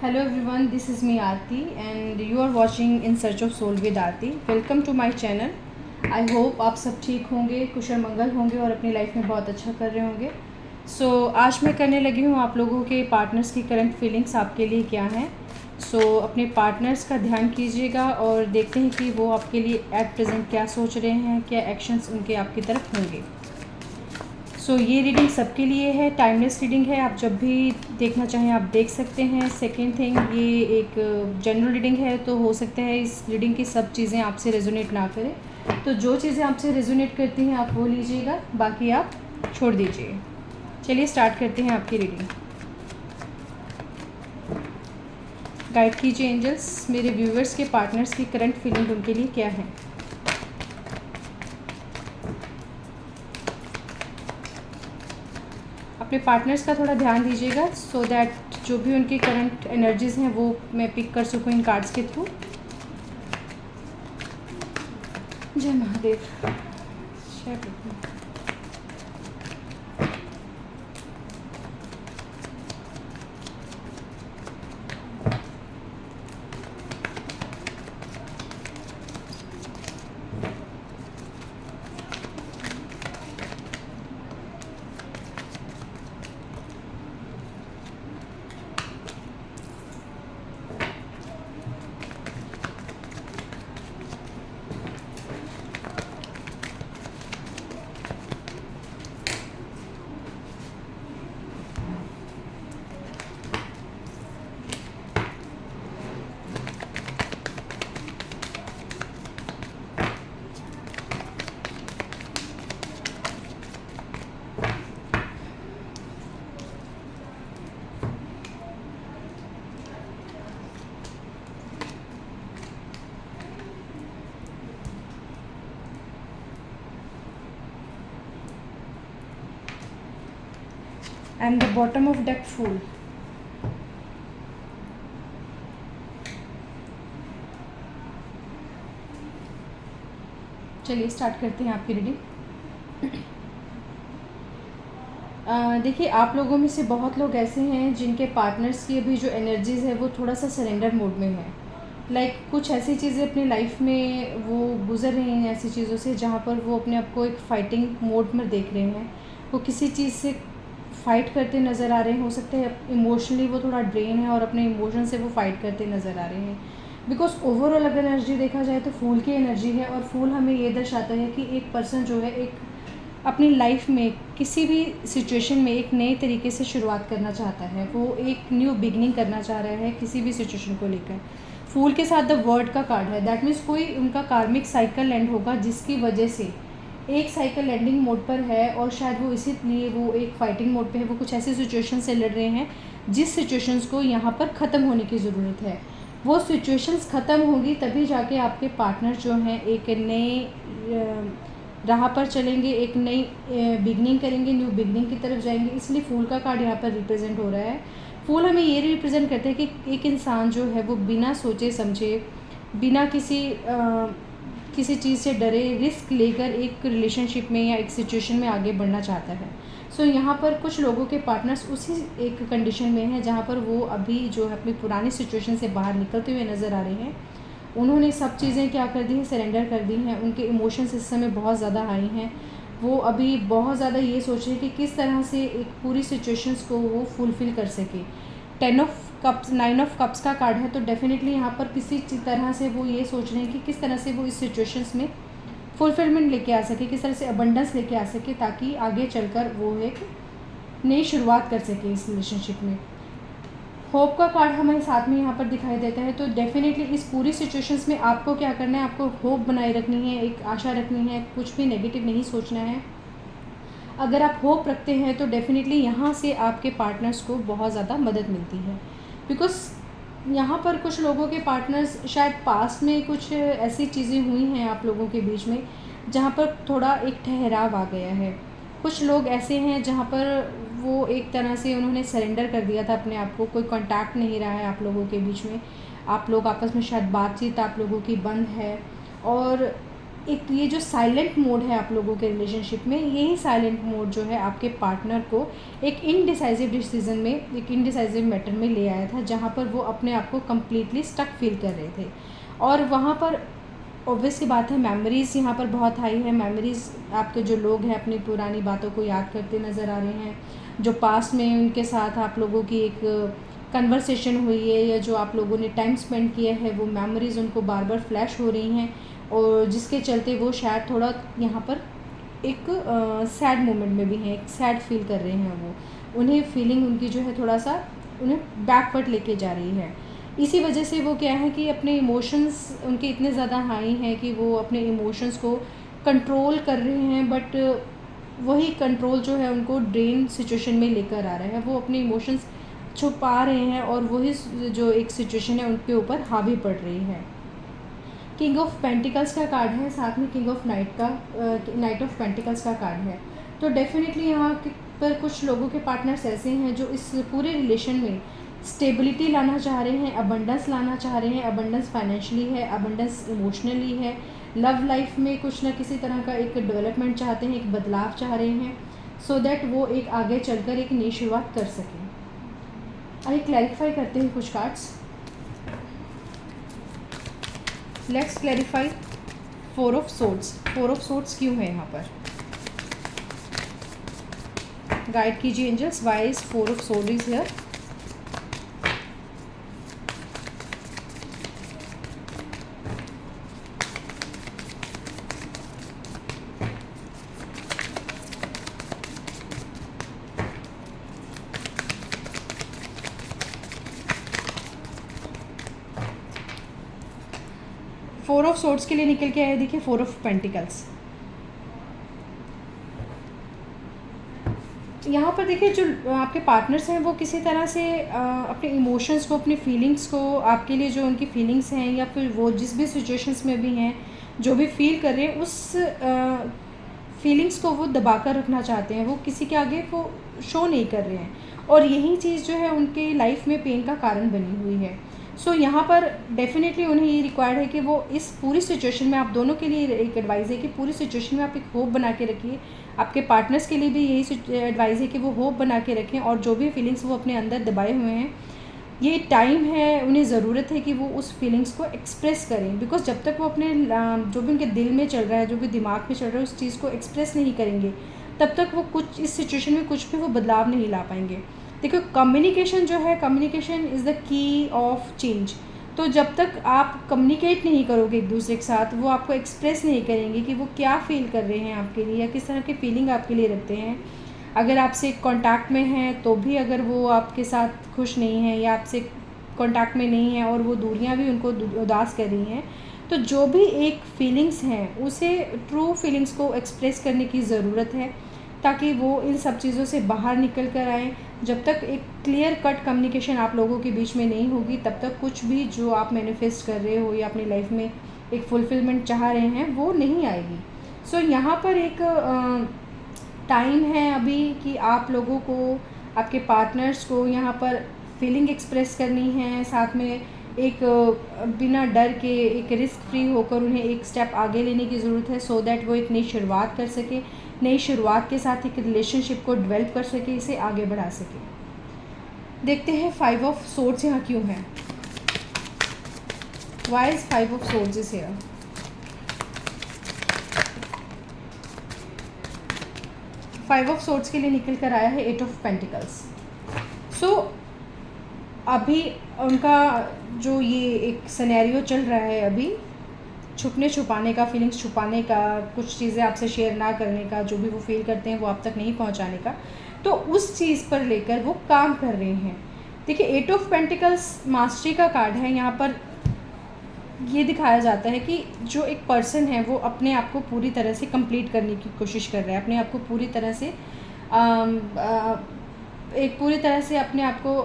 Hello everyone, this is me Aarti and you are watching In Search of Soul with Aarti. Welcome to my channel. I hope आप सब ठीक होंगे, कुशल मंगल होंगे और अपनी life में बहुत अच्छा कर रहे होंगे. आज मैं करने लगी हूँ आप लोगों के पार्टनर्स की करंट फीलिंग्स आपके लिए क्या हैं. अपने पार्टनर्स का ध्यान कीजिएगा और देखते हैं कि वो आपके लिए एट प्रेजेंट क्या सोच रहे हैं, क्या एक्शंस उनके आपकी तरफ होंगे. ये रीडिंग सबके लिए है, टाइमलेस रीडिंग है. आप जब भी देखना चाहें आप देख सकते हैं. सेकेंड थिंग, ये एक जनरल रीडिंग है, तो हो सकता है इस रीडिंग की सब चीज़ें आपसे रेजोनेट ना करें. तो जो चीज़ें आपसे रेजोनेट करती हैं आप वो लीजिएगा, बाकी आप छोड़ दीजिए. चलिए स्टार्ट करते हैं आपकी रीडिंग. गाइड कीजिए एंजल्स, मेरे व्यूवर्स के पार्टनर्स की करंट फीलिंग उनके लिए क्या है. अपने पार्टनर्स का थोड़ा ध्यान दीजिएगा सो दैट जो भी उनकी करंट एनर्जीज़ हैं वो मैं पिक कर सकूँ इन कार्ड्स के थ्रू. जय महादेव. जय प्रभु. And the bottom of deck, Fool. चलिए स्टार्ट करते हैं आपकी रीडिंग. देखिए, आप लोगों में से बहुत लोग ऐसे हैं जिनके पार्टनर्स की अभी जो एनर्जीज़ है वो थोड़ा सा सरेंडर मोड में है. कुछ ऐसी चीज़ें अपनी लाइफ में वो गुजर रही हैं, ऐसी चीज़ों से जहाँ पर वो अपने आप को एक फाइटिंग मोड में देख रहे हैं. वो किसी चीज़ से फाइट करते नज़र आ रहे हैं. हो सकता है इमोशनली वो थोड़ा ड्रेन है और अपने इमोशन से वो फाइट करते नज़र आ रहे हैं. बिकॉज ओवरऑल अगर एनर्जी देखा जाए तो फूल की एनर्जी है और फूल हमें ये दर्शाता है कि एक पर्सन जो है एक अपनी लाइफ में किसी भी सिचुएशन में एक नए तरीके से शुरुआत करना चाहता है. वो एक न्यू बिगनिंग करना चाह रहा है किसी भी सिचुएशन को लेकर. फूल के साथ द वर्ड का कार्ड है. दैट मीन्स कोई उनका कार्मिक साइकिल एंड होगा जिसकी वजह से एक साइकिल एंडिंग मोड पर है और शायद वो इसीलिए वो एक फाइटिंग मोड पे है. वो कुछ ऐसी सिचुएशन से लड़ रहे हैं जिस सिचुएशंस को यहाँ पर ख़त्म होने की ज़रूरत है. वो सिचुएशंस ख़त्म होंगी तभी जाके आपके पार्टनर जो हैं एक नए राह पर चलेंगे, एक नई बिगनिंग करेंगे, न्यू बिगनिंग की तरफ जाएंगे. इसलिए फूल का कार्ड यहाँ पर रिप्रेजेंट हो रहा है. फूल हमें ये रिप्रेजेंट करते हैं कि एक इंसान जो है वो बिना सोचे समझे, बिना किसी चीज़ से डरे, रिस्क लेकर एक रिलेशनशिप में या एक सिचुएशन में आगे बढ़ना चाहता है. यहाँ पर कुछ लोगों के पार्टनर्स उसी एक कंडीशन में हैं जहाँ पर वो अभी जो है अपनी पुरानी सिचुएशन से बाहर निकलते हुए नज़र आ रहे हैं. उन्होंने सब चीज़ें क्या कर दी हैं, सरेंडर कर दी हैं. उनके इमोशंस इस समय बहुत ज़्यादा हाई हैं. वो अभी बहुत ज़्यादा ये सोच रहे हैं कि किस तरह से एक पूरी सिचुएशंस को वो फुलफ़िल कर सके. 10 ऑफ कप्स, 9 ऑफ कप्स का कार्ड है. तो डेफिनेटली यहाँ पर किसी तरह से वो ये सोच रहे हैं कि किस तरह से वो इस सिचुएशंस में फुलफिलमेंट लेके आ सके, किस तरह से अबंडेंस लेके आ सके ताकि आगे चलकर वो एक नई शुरुआत कर सके इस रिलेशनशिप में. होप का कार्ड हमें साथ में यहाँ पर दिखाई देता है. तो डेफिनेटली इस पूरी सिचुएशंस में आपको क्या करना है, आपको होप बनाए रखनी है, एक आशा रखनी है, कुछ भी नेगेटिव नहीं सोचना है. अगर आप होप रखते हैं तो डेफिनेटली यहाँ से आपके पार्टनर्स को बहुत ज़्यादा मदद मिलती है. बिकॉज यहाँ पर कुछ लोगों के पार्टनर्स शायद पास्ट में कुछ ऐसी चीज़ें हुई हैं आप लोगों के बीच में जहाँ पर थोड़ा एक ठहराव आ गया है. कुछ लोग ऐसे हैं जहाँ पर वो एक तरह से उन्होंने सरेंडर कर दिया था अपने आप को. कोई कांटेक्ट नहीं रहा है आप लोगों के बीच में. आप लोग आपस में शायद बातचीत आप लोगों की बंद है और एक ये जो साइलेंट मोड है आप लोगों के रिलेशनशिप में, यही साइलेंट मोड जो है आपके पार्टनर को एक इनडिसाइसिव डिसीज़न में, एक इनडिसाइसिव मैटर में ले आया था, जहाँ पर वो अपने आप को कम्प्लीटली स्टक फील कर रहे थे। और वहाँ पर ऑब्वियस सी बात है, मेमोरीज़ यहाँ पर बहुत हाई है। मेमोरीज़, आपके जो लोग हैं अपनी पुरानी बातों को याद करते नज़र आ रहे हैं। जो पास्ट में उनके साथ आप लोगों की एक कन्वर्सेशन हुई है या जो आप लोगों ने टाइम स्पेंड किया है, वो मेमोरीज़ उनको बार बार फ्लैश हो रही हैं, और जिसके चलते वो शायद थोड़ा यहाँ पर एक सैड मोमेंट में भी हैं, एक सैड फील कर रहे हैं। वो उन्हें फीलिंग उनकी जो है थोड़ा सा उन्हें बैकवर्ड लेके जा रही है। इसी वजह से वो क्या है कि अपने इमोशंस उनके इतने ज़्यादा हाई हैं कि वो अपने इमोशंस को कंट्रोल कर रहे हैं, बट वही कंट्रोल जो है उनको ड्रेन सिचुएशन में लेकर आ रहा है। वो अपने इमोशंस छुपा रहे हैं और वही जो एक सिचुएशन है उनके ऊपर हावी पड़ रही है। किंग ऑफ पेंटिकल्स का कार्ड है, साथ में king of night of pentacles का कार्ड है। तो डेफिनेटली यहाँ पर कुछ लोगों के पार्टनर्स ऐसे हैं जो इस पूरे रिलेशन में स्टेबिलिटी लाना चाह रहे हैं, अबंडेंस लाना चाह रहे हैं। अबंडेंस फाइनेंशियली है, अबंडेंस इमोशनली है। लव लाइफ में कुछ ना किसी तरह का एक डेवलपमेंट चाहते हैं, एक बदलाव चाह रहे हैं, सो दैट वो एक आगे चलकर एक नई शुरुआत कर सकें। आइए क्लैरिफाई करते हैं कुछ cards. Let's clarify 4 of swords. 4 of swords क्यों है यहाँ पर? गाइड कीजिए angels, why is 4 of sword is here? Four of swords के लिए निकल के आया, देखिए 4 ऑफ पेंटिकल्स। यहाँ पर देखिए जो आपके पार्टनर्स हैं वो किसी तरह से अपने इमोशंस को, अपनी फीलिंग्स को, आपके लिए जो उनकी फीलिंग्स हैं या फिर वो जिस भी सिचुएशंस में भी हैं, जो भी फील कर रहे हैं, उस फीलिंग्स को वो दबा कर रखना चाहते हैं। वो किसी के आगे वो शो नहीं कर रहे हैं, और यही चीज़ जो है उनके लाइफ में पेन का कारण बनी हुई है। सो यहाँ पर डेफिनेटली उन्हें ये रिक्वायर्ड है कि वो इस पूरी सिचुएशन में, आप दोनों के लिए एक एडवाइस है कि पूरी सिचुएशन में आप एक होप बना के रखिए। आपके पार्टनर्स के लिए भी यही एडवाइस है कि वो होप बना के रखें, और जो भी फीलिंग्स वो अपने अंदर दबाए हुए हैं, ये टाइम है, उन्हें ज़रूरत है कि वो उस फीलिंग्स को एक्सप्रेस करें। बिकॉज जब तक वो अपने जो भी उनके दिल में चल रहा है, जो भी दिमाग में चल रहा है, उस चीज़ को एक्सप्रेस नहीं करेंगे, तब तक वो कुछ इस सिचुएशन में कुछ भी वो बदलाव नहीं ला पाएंगे। देखो, कम्युनिकेशन जो है, communication is the key of change. तो जब तक आप कम्युनिकेट नहीं करोगे एक दूसरे के साथ, वो आपको एक्सप्रेस नहीं करेंगे कि वो क्या फ़ील कर रहे हैं आपके लिए, या किस तरह की फ़ीलिंग आपके लिए रखते हैं। अगर आपसे कांटेक्ट में हैं तो भी अगर वो आपके साथ खुश नहीं हैं, या आपसे कांटेक्ट में नहीं हैं और वो दूरियां भी उनको उदास कर रही हैं, तो जो भी एक फीलिंग्स हैं उसे, ट्रू फीलिंग्स को एक्सप्रेस करने की ज़रूरत है, ताकि वो इन सब चीज़ों से बाहर निकल कर आएँ। जब तक एक क्लियर कट कम्युनिकेशन आप लोगों के बीच में नहीं होगी, तब तक कुछ भी जो आप मैनिफेस्ट कर रहे हो या अपनी लाइफ में एक फुलफिलमेंट चाह रहे हैं, वो नहीं आएगी। सो यहाँ पर एक टाइम है अभी कि आप लोगों को, आपके पार्टनर्स को यहाँ पर फीलिंग एक्सप्रेस करनी है, साथ में एक बिना डर के, एक रिस्क फ्री होकर उन्हें एक स्टेप आगे लेने की ज़रूरत है, सो दैट वो एक नई शुरुआत कर सके, नई शुरुआत के साथ एक रिलेशनशिप को डेवलप कर सके, इसे आगे बढ़ा सके। देखते हैं 5 ऑफ सोर्ड्स यहाँ क्यों है। Why is 5 of swords is here? Five of swords के लिए निकल कर आया है 8 ऑफ पेंटिकल्स। सो अभी उनका जो ये एक सिनेरियो चल रहा है अभी, छुपने छुपाने का, फीलिंग्स छुपाने का, कुछ चीज़ें आपसे शेयर ना करने का, जो भी वो फील करते हैं वो आप तक नहीं पहुंचाने का, तो उस चीज़ पर लेकर वो काम कर रहे हैं। देखिए, 8 ऑफ पेंटिकल्स मास्टरी का कार्ड है। यहाँ पर ये दिखाया जाता है कि जो एक पर्सन है वो अपने आप को पूरी तरह से कंप्लीट करने की कोशिश कर रहा है, अपने आप को पूरी तरह से एक पूरी तरह से अपने आप को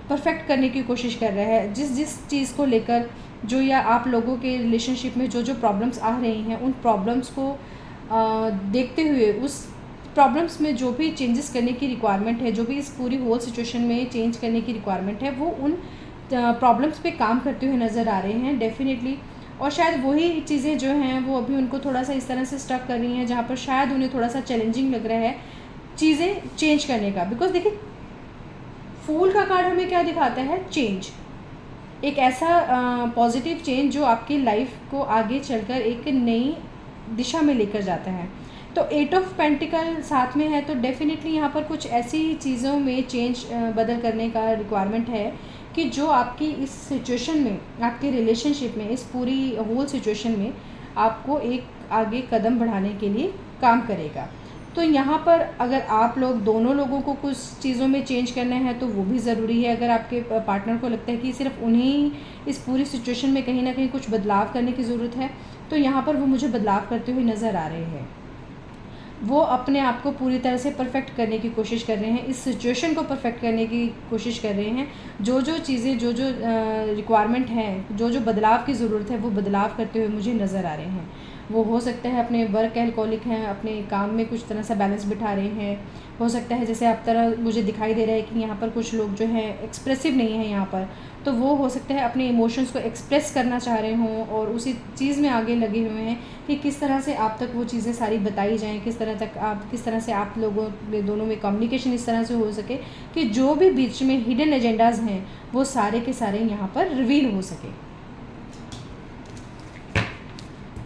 परफेक्ट करने की कोशिश कर रहा है। जिस जिस चीज़ को लेकर, जो या आप लोगों के रिलेशनशिप में जो जो प्रॉब्लम्स आ रही हैं, उन प्रॉब्लम्स को देखते हुए, उस प्रॉब्लम्स में जो भी चेंजेस करने की रिक्वायरमेंट है, जो भी इस पूरी होल सिचुएशन में चेंज करने की रिक्वायरमेंट है, वो उन प्रॉब्लम्स पे काम करते हुए नज़र आ रहे हैं डेफिनेटली। और शायद वही चीज़ें जो हैं वो अभी उनको थोड़ा सा इस तरह से स्टक कर रही हैं जहाँ पर शायद उन्हें थोड़ा सा चैलेंजिंग लग रहा है चीज़ें चेंज करने का। बिकॉज देखिए, फूल का कार्ड हमें क्या दिखाता है? चेंज, एक ऐसा पॉजिटिव चेंज जो आपकी लाइफ को आगे चलकर एक नई दिशा में लेकर जाता है। तो 8 ऑफ पेंटिकल साथ में है, तो डेफिनेटली यहाँ पर कुछ ऐसी चीज़ों में चेंज बदल करने का रिक्वायरमेंट है कि जो आपकी इस सिचुएशन में, आपके रिलेशनशिप में, इस पूरी होल सिचुएशन में आपको एक आगे कदम बढ़ाने के लिए काम करेगा। तो यहाँ पर अगर आप लोग, दोनों लोगों को कुछ चीज़ों में चेंज करना है तो वो भी ज़रूरी है। अगर आपके पार्टनर को लगता है कि सिर्फ उन्हें इस पूरी सिचुएशन में कहीं ना कहीं कुछ बदलाव करने की ज़रूरत है, तो यहाँ पर वो मुझे बदलाव करते हुए नज़र आ रहे हैं। वो अपने आप को पूरी तरह से परफेक्ट करने की कोशिश कर रहे हैं, इस सिचुएशन को परफेक्ट करने की कोशिश कर रहे हैं। जो जो चीज़ें, जो जो रिक्वायरमेंट हैं, जो जो बदलाव की ज़रूरत है, वो बदलाव करते हुए मुझे नज़र आ रहे हैं। वो हो सकता है अपने वर्क एल्कोहलिक हैं, अपने काम में कुछ तरह से बैलेंस बिठा रहे हैं। हो सकता है जैसे आप तरह मुझे दिखाई दे रहा है कि यहाँ पर कुछ लोग जो हैं एक्सप्रेसिव नहीं हैं यहाँ पर, तो वो हो सकता है अपने इमोशंस को एक्सप्रेस करना चाह रहे हों और उसी चीज़ में आगे लगे हुए हैं कि किस तरह से आप तक वो चीज़ें सारी बताई जाएं, किस तरह से आप लोगों में दोनों में कम्युनिकेशन इस तरह से हो सके कि जो भी बीच में हिडन एजेंडाज़ हैं वो सारे के सारे यहाँ पर रिवील हो सके।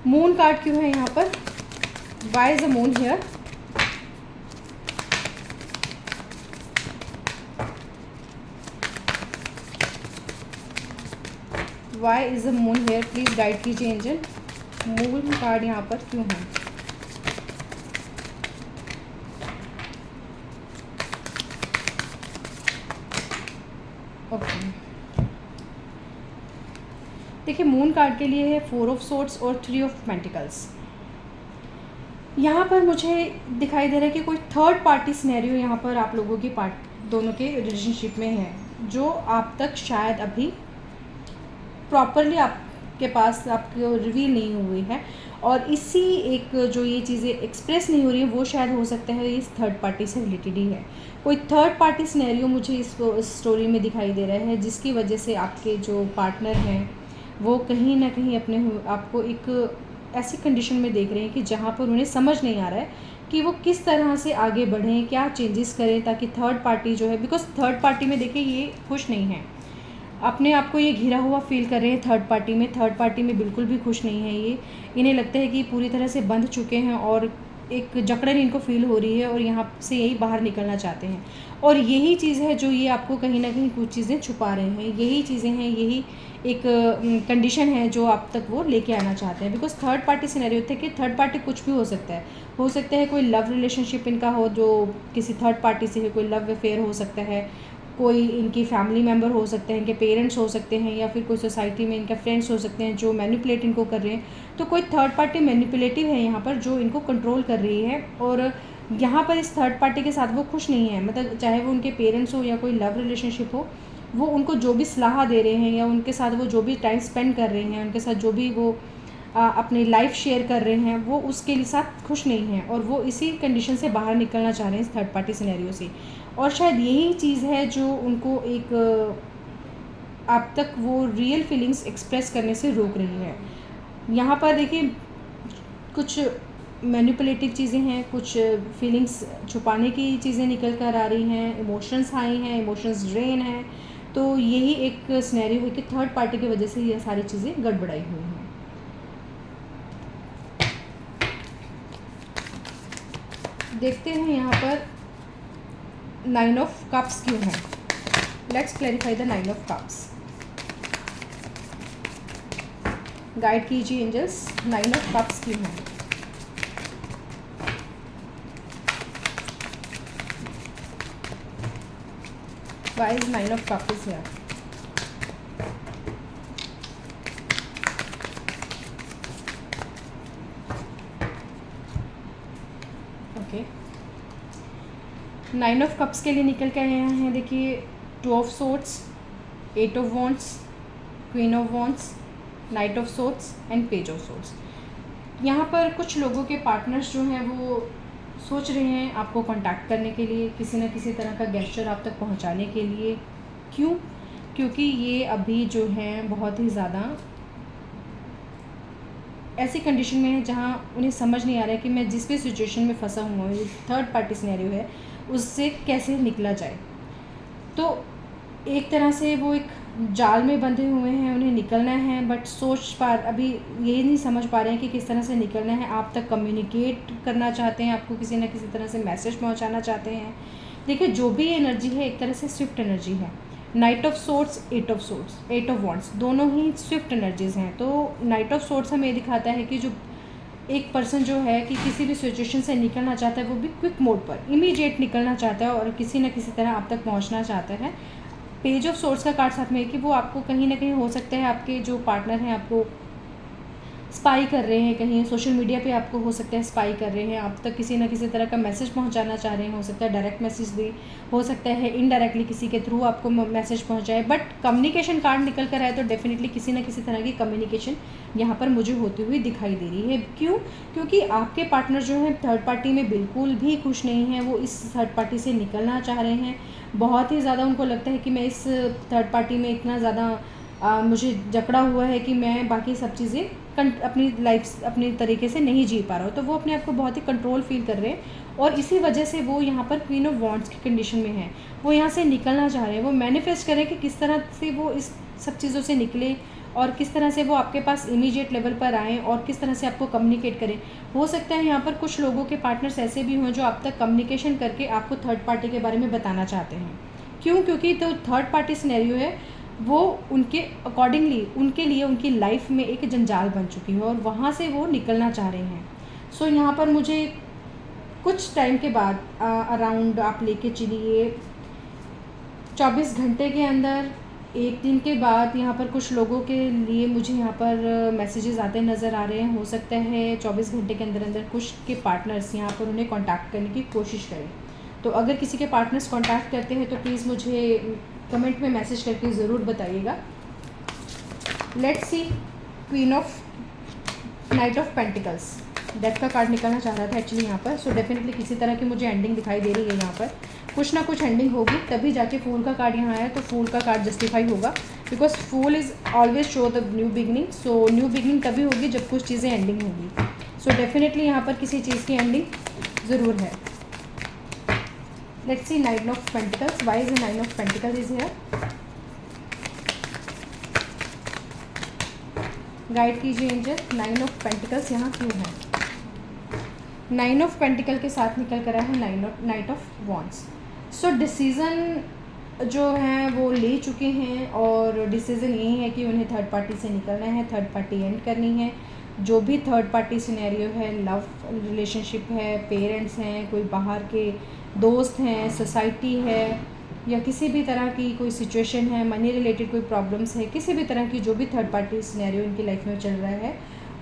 मून कार्ड क्यों है यहाँ पर? Why is a moon here? Why is a moon here? Please guide कीजिए एंजल, मून कार्ड यहाँ पर क्यों है? ओके, देखिए मून कार्ड के लिए है 4 ऑफ सोर्ड्स और 3 ऑफ पेंटिकल्स। यहाँ पर मुझे दिखाई दे रहा है कि कोई थर्ड पार्टी सिनेरियो यहाँ पर आप लोगों की दोनों के रिलेशनशिप में है, जो आप तक शायद अभी प्रॉपरली आपके पास आपको रिवील नहीं हुई है। और इसी एक जो ये चीज़ें एक्सप्रेस नहीं हो रही है, वो शायद हो सकता है इस थर्ड पार्टी से रिलेटेड ही है। कोई थर्ड पार्टी सिनेरियो मुझे इस स्टोरी में दिखाई दे रहा है, जिसकी वजह से आपके जो पार्टनर हैं वो कहीं ना कहीं आपको एक ऐसी कंडीशन में देख रहे हैं कि जहाँ पर उन्हें समझ नहीं आ रहा है कि वो किस तरह से आगे बढ़ें, क्या चेंजेस करें ताकि थर्ड पार्टी जो है, बिकॉज थर्ड पार्टी में देखिए ये खुश नहीं है, अपने आप को ये घिरा हुआ फील कर रहे हैं थर्ड पार्टी में बिल्कुल भी खुश नहीं है ये। इन्हें लगता है कि पूरी तरह से बंध चुके हैं और एक जकड़न इनको फील हो रही है और यहाँ से यही बाहर निकलना चाहते हैं। और यही चीज़ है जो ये आपको कहीं ना कहीं कुछ चीज़ें छुपा रहे हैं, यही चीज़ें हैं, यही एक कंडीशन है जो आप तक वो लेके आना चाहते हैं। बिकॉज थर्ड पार्टी सिनेरियो थे कि थर्ड पार्टी कुछ भी हो सकता है कोई लव रिलेशनशिप इनका हो जो किसी थर्ड पार्टी से है, कोई लव अफेयर हो सकता है, कोई इनकी फैमिली मेम्बर हो सकते हैं, इनके पेरेंट्स हो सकते हैं, या फिर कोई सोसाइटी में इनके फ्रेंड्स हो सकते हैं जो मैनिपुलेट इनको कर रहे हैं। तो कोई थर्ड पार्टी मैनिपुलेटिव है यहाँ पर जो इनको कंट्रोल कर रही है और यहाँ पर इस थर्ड पार्टी के साथ वो खुश नहीं है। मतलब चाहे वो उनके पेरेंट्स हो या कोई लव रिलेशनशिप हो, वो उनको जो भी सलाह दे रहे हैं या उनके साथ वो जो भी टाइम स्पेंड कर रहे हैं, उनके साथ जो भी वो अपनी लाइफ शेयर कर रहे हैं, वो उसके साथ खुश नहीं हैं और वो इसी कंडीशन से बाहर निकलना चाह रहे हैं इस थर्ड पार्टी सिनेरियो से। और शायद यही चीज़ है जो उनको एक आप तक वो रियल फीलिंग्स एक्सप्रेस करने से रोक रही है। यहाँ पर देखिए कुछ मैनिपुलेटिव चीज़ें हैं, कुछ फीलिंग्स छुपाने की चीज़ें निकल कर आ रही हैं, इमोशंस हाई हैं, इमोशंस ड्रेन हैं। तो यही एक सिनेरियो है कि थर्ड पार्टी की वजह से ये सारी चीज़ें गड़बड़ाई हुई हैं। देखते हैं यहाँ पर 9 ऑफ कप्स क्यों है। Let's clarify the 9 of cups. Guide कीजिए एंजल्स, 9 ऑफ कप्स क्यों है। Why is 9 of cups is here. Okay, 9 of cups के लिए निकल के आए हैं देखिए 2 of swords, 8 of wands, queen of wands, knight of swords and page of swords. यहाँ पर कुछ लोगों के पार्टनर्स जो हैं वो सोच रहे हैं आपको कांटेक्ट करने के लिए, किसी न किसी तरह का गेस्चर आप तक पहुँचाने के लिए। क्यों? क्योंकि ये अभी जो हैं बहुत ही ज़्यादा ऐसी कंडीशन में है जहाँ उन्हें समझ नहीं आ रहा है कि मैं जिस भी सिचुएशन में फंसा हुआ हूँ, थर्ड पार्टी सिनेरियो है, उससे कैसे निकला जाए। तो एक तरह से वो एक जाल में बंधे हुए हैं, उन्हें निकलना है, बट अभी ये नहीं समझ पा रहे हैं कि किस तरह से निकलना है। आप तक कम्युनिकेट करना चाहते हैं, आपको किसी न किसी तरह से मैसेज पहुंचाना चाहते हैं। देखिए, जो भी एनर्जी है एक तरह से स्विफ्ट एनर्जी है। Knight of swords, eight of wands, दोनों ही स्विफ्ट एनर्जीज़ हैं। तो नाइट ऑफ सोर्ट्स हमें ये दिखाता है कि जो एक पर्सन जो है कि किसी भी सिचुएशन से निकलना चाहता है, वो भी क्विक मोड पर इमीडिएट निकलना चाहता है और किसी न किसी तरह आप तक पहुंचना चाहता है। पेज ऑफ सोर्स का कार्ड साथ में है कि वो आपको कहीं ना कहीं हो सकता है आपके जो पार्टनर हैं आपको स्पाई कर रहे हैं, कहीं सोशल मीडिया पे आपको हो सकता है स्पाई कर रहे हैं, आप तक किसी ना किसी तरह का मैसेज पहुंचाना चाह रहे हैं। हो सकता है डायरेक्ट मैसेज भी, हो सकता है इनडायरेक्टली किसी के थ्रू आपको मैसेज पहुंचाए। बट कम्युनिकेशन कार्ड निकल कर आए तो डेफिनेटली किसी ना किसी तरह की कम्युनिकेशन यहाँ पर मुझे होती हुई दिखाई दे रही है। क्यों? क्योंकि आपके पार्टनर जो हैं थर्ड पार्टी में बिल्कुल भी खुश नहीं हैं, वो इस थर्ड पार्टी से निकलना चाह रहे हैं। बहुत ही ज़्यादा उनको लगता है कि मैं इस थर्ड पार्टी में इतना ज़्यादा मुझे जकड़ा हुआ है कि मैं बाकी सब चीज़ें अपनी लाइफ अपनी तरीके से नहीं जी पा रहा हूँ। तो वो अपने आप को बहुत ही कंट्रोल फील कर रहे हैं और इसी वजह से वो यहाँ पर क्वीन ऑफ वॉन्ड्स की कंडीशन में है। वो यहाँ से निकलना चाह रहे हैं, वो मैनिफेस्ट करें कि किस तरह से वो इस सब चीज़ों से निकले और किस तरह से वो आपके पास इमीडिएट लेवल पर आएँ और किस तरह से आपको कम्युनिकेट करें। हो सकता है यहाँ पर कुछ लोगों के पार्टनर्स ऐसे भी हों जो आप तक कम्युनिकेशन करके आपको थर्ड पार्टी के बारे में बताना चाहते हैं। क्यों? क्योंकि तो थर्ड पार्टी सिनेरियो है, वो उनके अकॉर्डिंगली उनके लिए उनकी लाइफ में एक जंजाल बन चुकी है और वहाँ से वो निकलना चाह रहे हैं। सो यहाँ पर मुझे कुछ टाइम के बाद अराउंड आप लेके चलिए 24 घंटे के अंदर, एक दिन के बाद यहाँ पर कुछ लोगों के लिए मुझे यहाँ पर मैसेजेस आते नज़र आ रहे हैं। हो सकता है 24 घंटे के अंदर अंदर कुछ के पार्टनर्स यहाँ पर उन्हें कांटेक्ट करने की कोशिश करें। तो अगर किसी के पार्टनर्स कांटेक्ट करते हैं तो प्लीज़ मुझे कमेंट में मैसेज करके ज़रूर बताइएगा। Let's see queen of night of pentacles, death का कार्ड निकलना चाह रहा था एक्चुअली यहाँ पर। सो डेफिनेटली किसी तरह की मुझे एंडिंग दिखाई दे रही है यहाँ पर, कुछ ना कुछ एंडिंग होगी, तभी जाके फूल का कार्ड यहाँ आया। तो फूल का कार्ड जस्टिफाई होगा because fool is always show the new beginning. So new beginning तभी होगी जब कुछ चीज़ें एंडिंग होगी। सो डेफिनेटली यहाँ पर किसी चीज़ की एंडिंग ज़रूर है। Let's see Nine of Pentacles. Why is the Nine of Pentacles is here? Guide कीजिए एंजल, नाइन ऑफ पेंटिकल्स यहाँ क्यों है? नाइन ऑफ पेंटिकल के साथ निकल कर आया है knight of wands. So decision जो हैं वो ले चुके हैं और डिसीज़न यही है कि उन्हें थर्ड पार्टी से निकलना है, थर्ड पार्टी एंड करनी है। जो भी थर्ड पार्टी सिनेरियो है, लव रिलेशनशिप है, पेरेंट्स हैं, कोई बाहर के दोस्त हैं, सोसाइटी है, या किसी भी तरह की कोई सिचुएशन है, मनी रिलेटेड कोई प्रॉब्लम्स है, किसी भी तरह की जो भी थर्ड पार्टी सिनेरियो इनकी लाइफ में चल रहा है,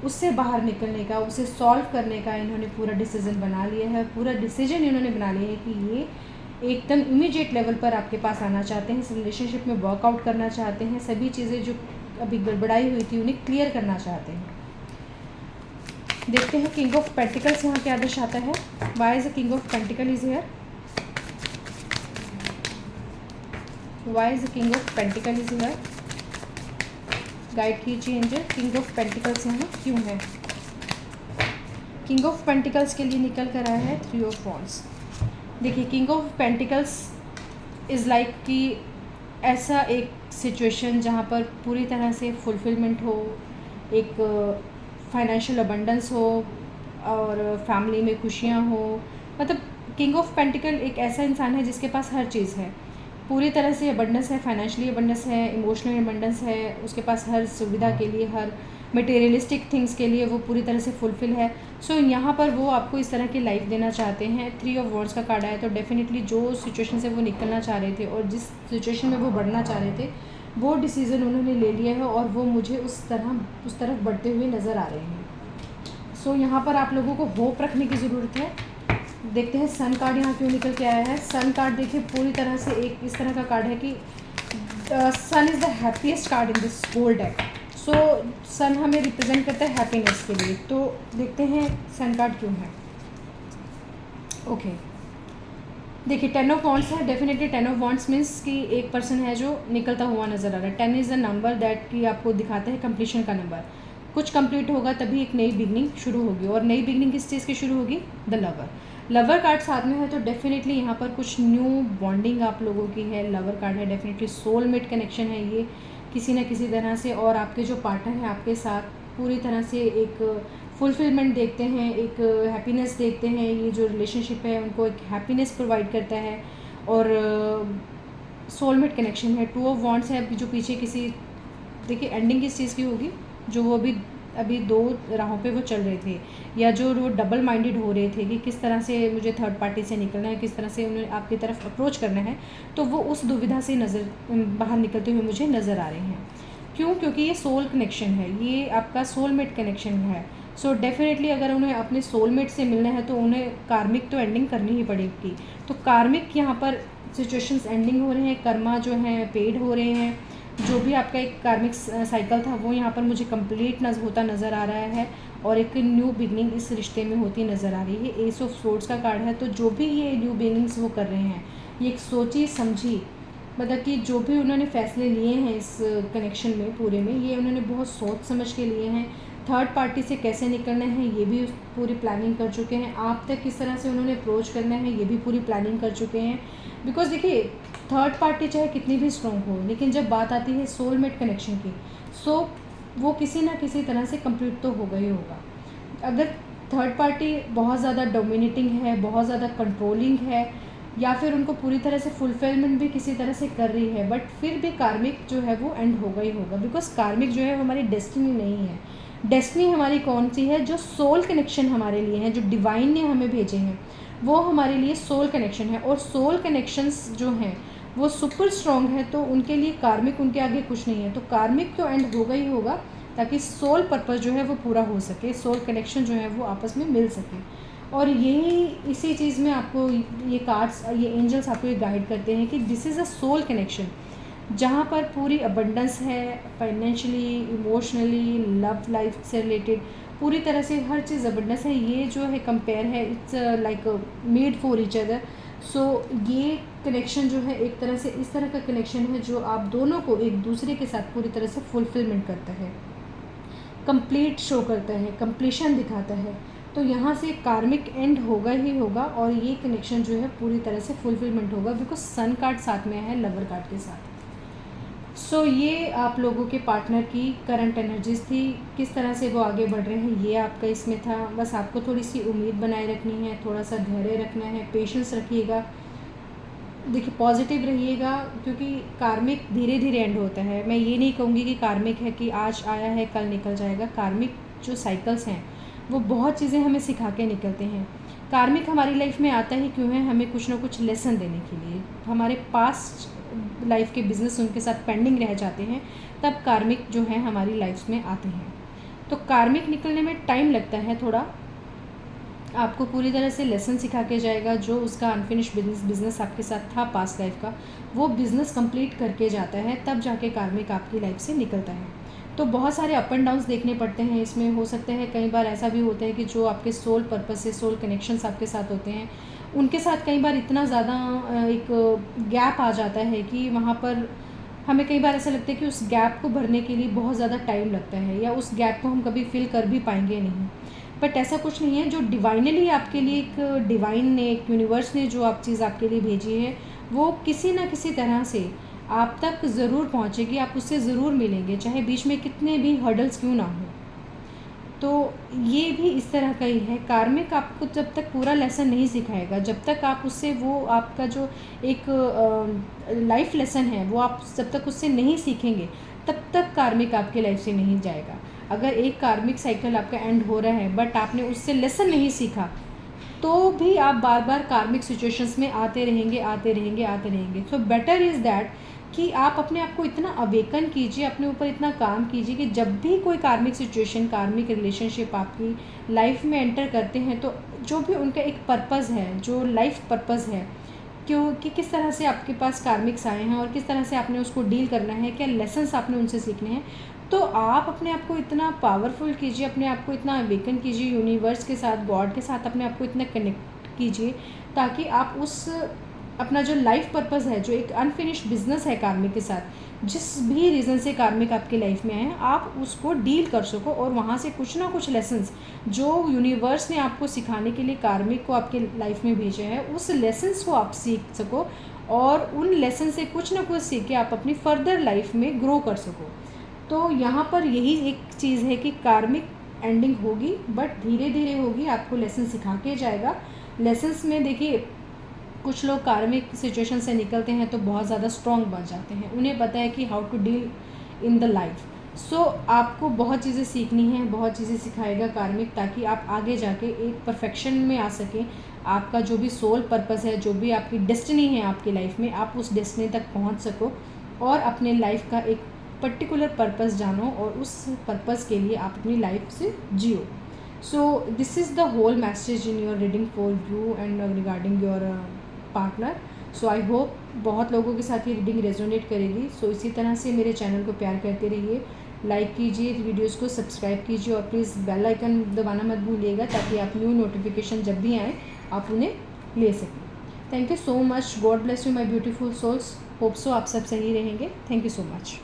उससे बाहर निकलने का, उसे सॉल्व करने का इन्होंने पूरा डिसीजन बना लिया है। पूरा डिसीजन इन्होंने बना लिया है कि ये एकदम इमीडिएट लेवल पर आपके पास आना चाहते हैं, इस रिलेशनशिप में वर्कआउट करना चाहते हैं, सभी चीज़ें जो अभी गड़बड़ाई हुई थी उन्हें क्लियर करना चाहते हैं। देखते हैं किंग ऑफ पेंटिकल्स यहाँ क्या दर्शाता है। Why is the king of pentacle is here? Why is the king of pentacle is here? Guide कीजिए एंजल, किंग ऑफ पेंटिकल्स यहाँ क्यों है? किंग ऑफ पेंटिकल्स के लिए निकल कर आया है थ्री ऑफ वॉन्ड्स। देखिए, king of pentacles is like कि ऐसा एक सिचुएशन जहाँ पर पूरी तरह से फुलफिलमेंट हो, एक फाइनेंशियल अबंडेंस हो और फैमिली में खुशियाँ हो। मतलब किंग ऑफ पेंटिकल एक ऐसा इंसान है जिसके पास हर चीज़ है, पूरी तरह से अबंडेंस है, फाइनेंशियली अबंडेंस है, इमोशनल अबंडेंस है, उसके पास हर सुविधा के लिए, हर मटेरियलिस्टिक थिंग्स के लिए वो पूरी तरह से फुलफिल है। सो यहाँ पर वो आपको इस तरह की लाइफ देना चाहते हैं। थ्री ऑफ वॉन्ड्स का कार्ड आया तो डेफिनेटली जो सिचुएशन से वो निकलना चाह रहे थे और जिस सिचुएशन में वो बढ़ना चाह रहे थे वो डिसीज़न उन्होंने ले लिया है और वो मुझे उस तरफ बढ़ते हुए नज़र आ रहे हैं। सो यहाँ पर आप लोगों को होप रखने की ज़रूरत है। देखते हैं सन कार्ड यहाँ क्यों निकल के आया है। सन कार्ड देखिए पूरी तरह से एक इस तरह का कार्ड है कि sun is the happiest card in this whole deck. So sun हमें रिप्रेजेंट करता है हैप्पीनेस के लिए। तो देखते हैं सन कार्ड क्यों है। ओके, देखिए टेन ऑफ वॉन्ड्स है। Definitely ten of wands means कि एक पर्सन है जो निकलता हुआ नज़र आ रहा है। 10 इज़ द नंबर दैट कि आपको दिखाता है कंप्लीशन का नंबर। कुछ कंप्लीट होगा तभी एक नई बिगनिंग शुरू होगी, और नई बिगनिंग किस चीज़ की शुरू होगी? The lover. लवर कार्ड साथ में है तो डेफिनेटली यहाँ पर कुछ न्यू बॉन्डिंग आप लोगों की है। लवर कार्ड है, डेफिनेटली सोलमेट कनेक्शन है ये किसी न किसी तरह से, और आपके जो पार्टनर हैं आपके साथ पूरी तरह से एक फुलफिलमेंट देखते हैं, एक हैप्पीनेस देखते हैं। ये जो रिलेशनशिप है उनको एक हैप्पीनेस प्रोवाइड करता है, और सोलमेट कनेक्शन है। टू ऑफ वॉन्ड्स है जो पीछे किसी, देखिए एंडिंग किस चीज़ की होगी, जो वो अभी दो राहों पे वो चल रहे थे, या जो वो डबल माइंडेड हो रहे थे कि किस तरह से मुझे थर्ड पार्टी से निकलना है, किस तरह से उन्हें आपकी तरफ अप्रोच करना है, तो वो उस दुविधा से बाहर निकलते हुए मुझे नज़र आ रहे हैं। क्यों? क्योंकि ये सोल कनेक्शन है, ये आपका सोलमेट कनेक्शन है। सो डेफिनेटली अगर उन्हें अपने सोलमेट से मिलना है तो उन्हें कार्मिक तो एंडिंग करनी ही पड़ेगी। तो कार्मिक यहाँ पर सिचुएशंस एंडिंग हो रहे हैं, कर्मा जो हैं पेड हो रहे हैं, जो भी आपका एक कार्मिक साइकिल था वो यहाँ पर मुझे कंप्लीट होता नज़र आ रहा है, और एक न्यू बिगनिंग इस रिश्ते में होती नज़र आ रही है। एस ऑफ सोर्ड्स का कार्ड है, तो जो भी ये न्यू बिगनिंग्स वो कर रहे हैं, ये एक सोची समझी, मतलब कि जो भी उन्होंने फ़ैसले लिए हैं इस कनेक्शन में पूरे में, ये उन्होंने बहुत सोच समझ के लिए हैं। थर्ड पार्टी से कैसे निकलना है ये भी पूरी प्लानिंग कर चुके हैं। आप तक किस तरह से उन्होंने अप्रोच करना है ये भी पूरी प्लानिंग कर चुके हैं। बिकॉज देखिए थर्ड पार्टी चाहे कितनी भी स्ट्रॉन्ग हो, लेकिन जब बात आती है सोलमेट कनेक्शन की, सो वो किसी ना किसी तरह से कंप्लीट तो होगा ही होगा। अगर थर्ड पार्टी बहुत ज़्यादा डोमिनेटिंग है, बहुत ज़्यादा कंट्रोलिंग है, या फिर उनको पूरी तरह से फुलफिलमेंट भी किसी तरह से कर रही है, बट फिर भी कार्मिक जो है वो एंड होगा ही होगा। बिकॉज कार्मिक जो है हमारी डेस्टिनी नहीं है। डेस्टिनी हमारी कौन सी है? जो सोल कनेक्शन हमारे लिए हैं, जो डिवाइन ने हमें भेजे हैं, वो हमारे लिए सोल कनेक्शन है। और सोल कनेक्शंस जो हैं वो सुपर स्ट्रॉन्ग है, तो उनके लिए कार्मिक उनके आगे कुछ नहीं है। तो कार्मिक तो एंड होगा ही होगा, ताकि सोल पर्पस जो है वो पूरा हो सके, सोल कनेक्शन जो है वो आपस में मिल सके। और यही इसी चीज़ में आपको ये कार्ड्स, ये एंजल्स आपको ये गाइड करते हैं कि this is a soul connection, जहाँ पर पूरी अबंडेंस है, फाइनेंशियली, इमोशनली, लव लाइफ से रिलेटेड पूरी तरह से हर चीज़ अबंडेंस है। ये जो है कंपेयर है, it's like made for each other. So ये कनेक्शन जो है एक तरह से इस तरह का कनेक्शन है जो आप दोनों को एक दूसरे के साथ पूरी तरह से फुलफिलमेंट करता है, कंप्लीट शो करता है, कंप्लीशन दिखाता है। तो यहाँ से कार्मिक एंड होगा ही होगा, और ये कनेक्शन जो है पूरी तरह से फुलफिलमेंट होगा, बिकॉज सन कार्ड साथ में है लवर कार्ड के साथ। सो ये आप लोगों के पार्टनर की करंट एनर्जीज थी, किस तरह से वो आगे बढ़ रहे हैं ये आपका इसमें था। बस आपको थोड़ी सी उम्मीद बनाए रखनी है, थोड़ा सा धैर्य रखना है, पेशेंस रखिएगा, देखिए पॉजिटिव रहिएगा, क्योंकि कार्मिक धीरे धीरे एंड होता है। मैं ये नहीं कहूँगी कि कार्मिक है कि आज आया है कल निकल जाएगा। कार्मिक जो साइकिल्स हैं वो बहुत चीज़ें हमें सिखा के निकलते हैं। कार्मिक हमारी लाइफ में आता ही क्यों है? हमें कुछ ना कुछ लेसन देने के लिए। हमारे पास्ट लाइफ के बिजनेस उनके साथ पेंडिंग रह जाते हैं, तब कार्मिक जो है हमारी लाइफ में आते हैं। तो कार्मिक निकलने में टाइम लगता है थोड़ा, आपको पूरी तरह से लेसन सिखा के जाएगा। जो उसका अनफिनिश बिजनेस आपके साथ था पास्ट लाइफ का, वो बिज़नेस कंप्लीट करके जाता है, तब जाके कार्मिक आपकी लाइफ से निकलता है। तो बहुत सारे अप एंड डाउन्स देखने पड़ते हैं इसमें। हो सकता है कई बार ऐसा भी होता है कि जो आपके सोल पर्पस से सोल कनेक्शंस आपके साथ होते हैं, उनके साथ कई बार इतना ज़्यादा एक गैप आ जाता है कि वहाँ पर हमें कई बार ऐसा लगता है कि उस गैप को भरने के लिए बहुत ज़्यादा टाइम लगता है, या उस गैप को हम कभी फिल कर भी पाएंगे नहीं। बट ऐसा कुछ नहीं है। जो डिवाइनली आपके लिए एक डिवाइन ने, एक यूनिवर्स ने जो आप चीज़ आपके लिए भेजी है, वो किसी ना किसी तरह से आप तक ज़रूर पहुंचेगी, आप उससे ज़रूर मिलेंगे, चाहे बीच में कितने भी हर्डल्स क्यों ना हो। तो ये भी इस तरह का ही है। कार्मिक आपको जब तक पूरा लेसन नहीं सिखाएगा, जब तक आप उससे वो आपका जो एक लाइफ लेसन है वो आप जब तक उससे नहीं सीखेंगे, तब तक कार्मिक आपके लाइफ से नहीं जाएगा। अगर एक कार्मिक साइकिल आपका एंड हो रहा है बट आपने उससे लेसन नहीं सीखा, तो भी आप बार बार कार्मिक सिचुएशंस में आते रहेंगे, आते रहेंगे, आते रहेंगे। सो बेटर इज़ दैट कि आप अपने आप को इतना अवेकन कीजिए, अपने ऊपर इतना काम कीजिए कि जब भी कोई कार्मिक सिचुएशन, कार्मिक रिलेशनशिप आपकी लाइफ में एंटर करते हैं, तो जो भी उनका एक पर्पज़ है, जो लाइफ पर्पज़ है, क्योंकि किस तरह से आपके पास कार्मिक्स आए हैं और किस तरह से आपने उसको डील करना है, क्या लेसन्स आपने उनसे सीखने हैं, तो आप अपने आप को इतना पावरफुल कीजिए, अपने आप को इतना अवेकन कीजिए, यूनिवर्स के साथ, गॉड के साथ अपने आप को इतना कनेक्ट कीजिए, ताकि आप उस अपना जो लाइफ पर्पस है, जो एक अनफिनिश्ड बिजनेस है कार्मिक के साथ, जिस भी रीज़न से कार्मिक आपके लाइफ में आए हैं, आप उसको डील कर सको और वहाँ से कुछ ना कुछ लेसन्स जो यूनिवर्स ने आपको सिखाने के लिए कार्मिक को आपके लाइफ में भेजे हैं, उस लेसन्स को आप सीख सको और उन लेसन से कुछ ना कुछ सीख के आप अपनी फर्दर लाइफ में ग्रो कर सको। तो यहाँ पर यही एक चीज़ है कि कार्मिक एंडिंग होगी, बट धीरे धीरे होगी, आपको लेसन सिखा के जाएगा। लेसन्स में देखिए, कुछ लोग कार्मिक सिचुएशन से निकलते हैं तो बहुत ज़्यादा स्ट्रॉन्ग बन जाते हैं, उन्हें पता है कि how to deal in the life. So आपको बहुत चीज़ें सीखनी है, बहुत चीज़ें सिखाएगा कार्मिक, ताकि आप आगे जाके एक परफेक्शन में आ सकें। आपका जो भी सोल पर्पस है, जो भी आपकी डेस्टिनी है आपकी लाइफ में, आप उस डेस्टिनी तक पहुंच सको और अपने लाइफ का एक पर्टिकुलर पर्पस जानो और उस पर्पस के लिए आप अपनी लाइफ से जियो। So this is the whole message in your reading for you and regarding your partner. So I hope बहुत लोगों के साथ ये रीडिंग रेजोनेट करेगी। सो इसी तरह से मेरे चैनल को प्यार करते रहिए, लाइक कीजिए, वीडियोस को सब्सक्राइब कीजिए और प्लीज़ बेल आइकन दबाना मत भूलिएगा, ताकि आप न्यू नोटिफिकेशन जब भी आए आप उन्हें ले सकें। Thank you so much. God bless you my beautiful souls. Hope so आप सब सही रहेंगे। Thank you so much.